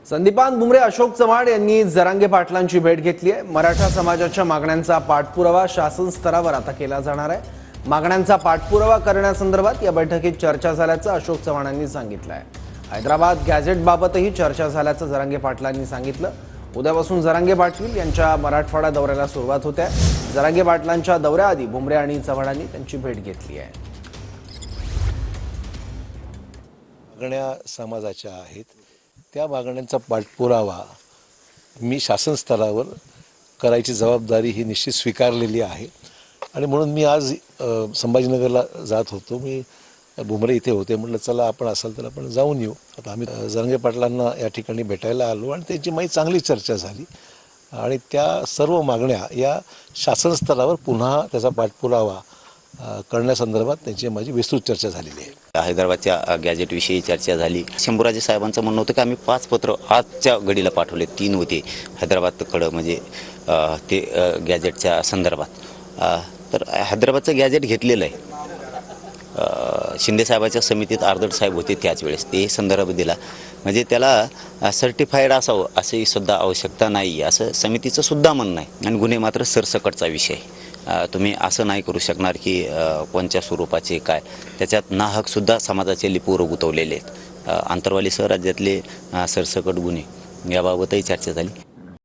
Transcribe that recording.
संदीपान भुमरे, अशोक चव्हाण यांनी जरांगे पाटलांची भेट घेतली आहे। मराठा समाजाच्या मागण्यांचा पाठपुरावा शासन स्तरावर आता केला जाणार आहे। मागण्यांचा पाठपुरावा करण्यासंदर्भात या बैठकीत चर्चा झाल्याचं अशोक चव्हाणांनी सांगितलं आहे। हैदराबाद गॅझेटबाबतही चर्चा झाल्याचं जरांगे पाटलांनी सांगितलं। उद्यापासून जरांगे पाटील यांच्या मराठवाडा दौऱ्याला सुरुवात होते आहे। जरांगे पाटलांच्या दौऱ्याआधी भुमरे आणि चव्हाणांनी त्यांची भेट घेतली आहे। मागण्या समाजाच्या आहेत, त्या मागण्यांचा पाठपुरावा मी शासन स्तरावर करायची जबाबदारी ही निश्चित स्वीकारलेली आहे। आणि म्हणून मी आज संभाजीनगरला जात होतो। मी भुमरे इथे होते, म्हटलं चला आपण असाल तर आपण जाऊन येऊ। आता आम्ही जरांगे पाटलांना या ठिकाणी भेटायला आलो आणि त्यांची माझी चांगली चर्चा झाली आणि त्या सर्व मागण्या या शासन स्तरावर पुन्हा त्याचा पाठपुरावा करण्यासंदर्भात त्यांची माझी विस्तृत चर्चा झालेली आहे। हैदराबादच्या गॅजेटविषयी चर्चा झाली। शंभूराजे साहेबांचं म्हणणं होतं की आम्ही 5 पत्र आजच्या घडीला पाठवले, 3 होते हैदराबादकडं, म्हणजे ते गॅजेटच्या संदर्भात। तर हैदराबादचं गॅजेट घेतलेलं आहे। शिंदे साहेबाच्या समितीत आर्दड साहेब होते त्याच वेळेस, ते संदर्भ दिला, म्हणजे त्याला सर्टिफाईड असावं अशी सुद्धा आवश्यकता नाही असं समितीचं सुद्धा म्हणणं आहे। आणि गुन्हे मात्र सरसकटचा विषय, तुम्ही असं नाही करू शकणार की कोणत्या स्वरूपाचे काय, त्याच्यात नाहकसुद्धा समाजाचे लिपोर गुंतवलेले आहेत। आंतरवालीसह राज्यातले सरसकट गुन्हे याबाबतही चर्चा झाली।